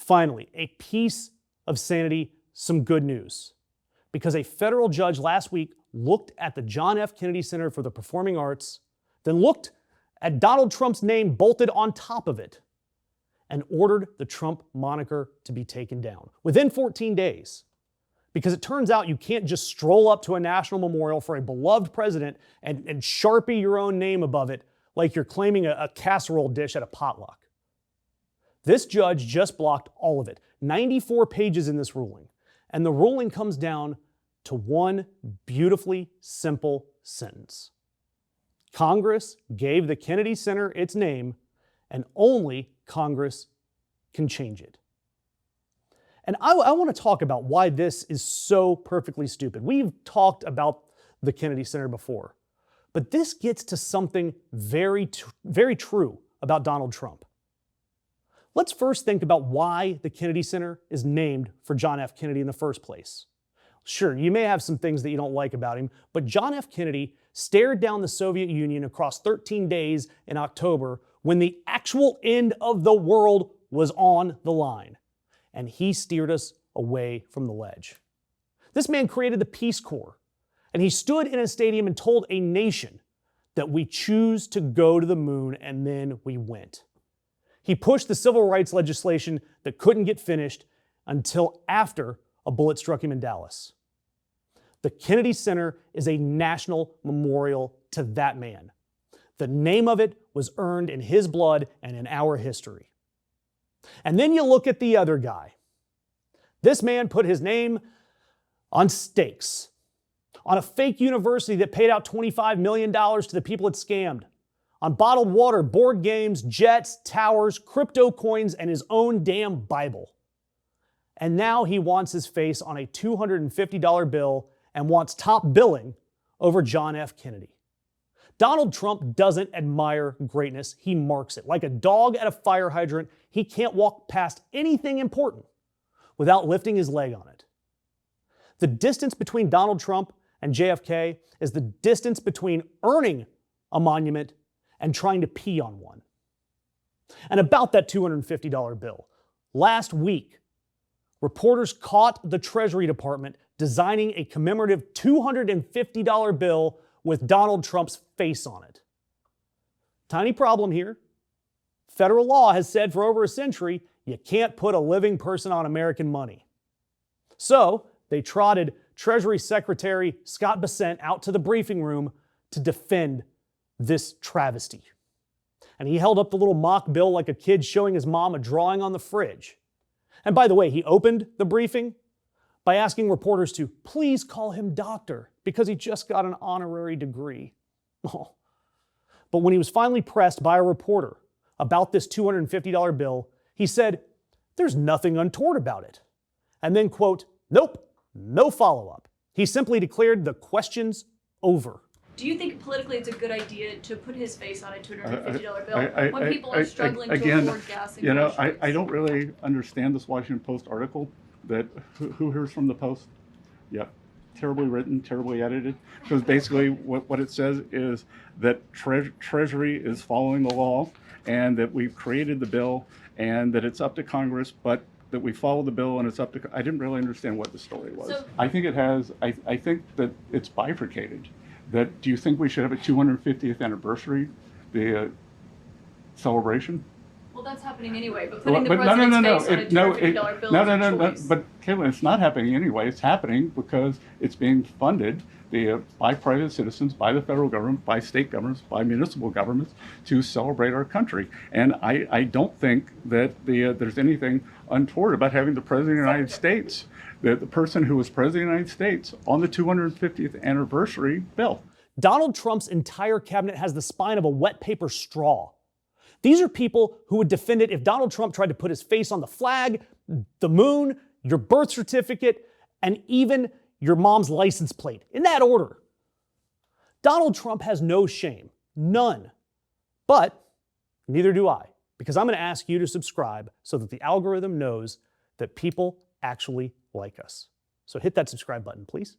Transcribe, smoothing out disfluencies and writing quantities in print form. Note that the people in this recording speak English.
Finally, a piece of sanity, some good news. Because a federal judge last week looked at the John F. Kennedy Center for the Performing Arts, then looked at Donald Trump's name bolted on top of it, and ordered the Trump moniker to be taken down within 14 days. Because it turns out you can't just stroll up to a national memorial for a beloved president and Sharpie your own name above it like you're claiming a casserole dish at a potluck. This judge just blocked all of it, 94 pages in this ruling. And the ruling comes down to one beautifully simple sentence. Congress gave the Kennedy Center its name, and only Congress can change it. And I want to talk about why this is so perfectly stupid. We've talked about the Kennedy Center before, but this gets to something very true about Donald Trump. Let's first think about why the Kennedy Center is named for John F. Kennedy in the first place. Sure, you may have some things that you don't like about him, but John F. Kennedy stared down the Soviet Union across 13 days in October when the actual end of the world was on the line. And he steered us away from the ledge. This man created the Peace Corps, and he stood in a stadium and told a nation that we choose to go to the moon, and then we went. He pushed the civil rights legislation that couldn't get finished until after a bullet struck him in Dallas. The Kennedy Center is a national memorial to that man. The name of it was earned in his blood and in our history. And then you look at the other guy. This man put his name on stakes, on a fake university that paid out $25 million to the people it scammed, on bottled water, board games, jets, towers, crypto coins, and his own damn Bible. And now he wants his face on a $250 bill and wants top billing over John F. Kennedy. Donald Trump doesn't admire greatness, he marks it. Like a dog at a fire hydrant, he can't walk past anything important without lifting his leg on it. The distance between Donald Trump and JFK is the distance between earning a monument and trying to pee on one. And about that $250 bill, last week, reporters caught the Treasury Department designing a commemorative $250 bill with Donald Trump's face on it. Tiny problem here. Federal law has said for over a century, you can't put a living person on American money. So they trotted Treasury Secretary Scott Bessent out to the briefing room to defend this travesty. And he held up the little mock bill like a kid showing his mom a drawing on the fridge. And by the way, he opened the briefing by asking reporters to please call him doctor because he just got an honorary degree. Oh. But when he was finally pressed by a reporter about this $250 bill, he said, there's nothing untoward about it. And then, quote, nope, no follow-up. He simply declared the questions over. Do you think politically it's a good idea to put his face on a $250 bill when people are struggling to afford gas and groceries? I don't really understand this Washington Post article that who hears from the Post? Yep. Terribly written, terribly edited. Because basically what it says is that Treasury is following the law and that we've created the bill and that it's up to Congress, but that we follow the bill and it's up to... I didn't really understand what the story was. So, I think it has... I think that it's bifurcated. That do you think we should have a 250th anniversary, the celebration? Well, that's happening anyway, but putting the president's face on a $250 bill is a choice. But Caitlin, it's not happening anyway. It's happening because it's being funded by private citizens, by the federal government, by state governments, by municipal governments to celebrate our country. And I don't think that there's anything untoward about having the President of the United States, the person who was President of the United States, on the 250th anniversary bill. Donald Trump's entire cabinet has the spine of a wet paper straw. These are people who would defend it if Donald Trump tried to put his face on the flag, the moon, your birth certificate, and even your mom's license plate, in that order. Donald Trump has no shame, none. But neither do I, because I'm going to ask you to subscribe so that the algorithm knows that people actually like us. So hit that subscribe button, please.